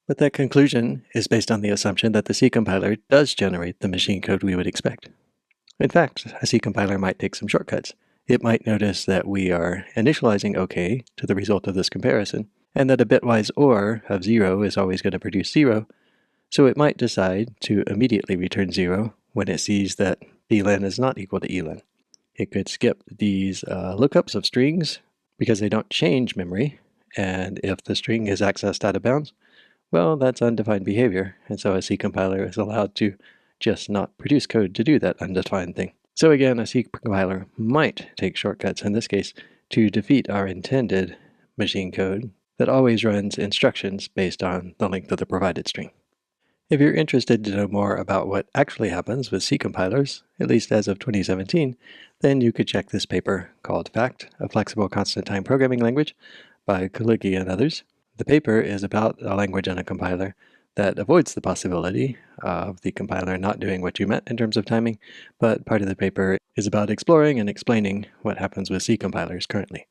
But that conclusion is based on the assumption that the C compiler does generate the machine code we would expect. In fact, a C compiler might take some shortcuts. It might notice that we are initializing OK to the result of this comparison, and that a bitwise OR of 0 is always going to produce 0, so it might decide to immediately return 0 when it sees that blen is not equal to elen. It could skip these lookups of strings because they don't change memory, and if the string is accessed out of bounds, well, that's undefined behavior, and so a C compiler is allowed to just not produce code to do that undefined thing. So again, a C compiler might take shortcuts in this case to defeat our intended machine code that always runs instructions based on the length of the provided string. If you're interested to know more about what actually happens with C compilers, at least as of 2017, then you could check this paper called FACT, a Flexible Constant Time Programming Language by Kaligi and others. The paper is about a language and a compiler that avoids the possibility of the compiler not doing what you meant in terms of timing, but part of the paper is about exploring and explaining what happens with C compilers currently.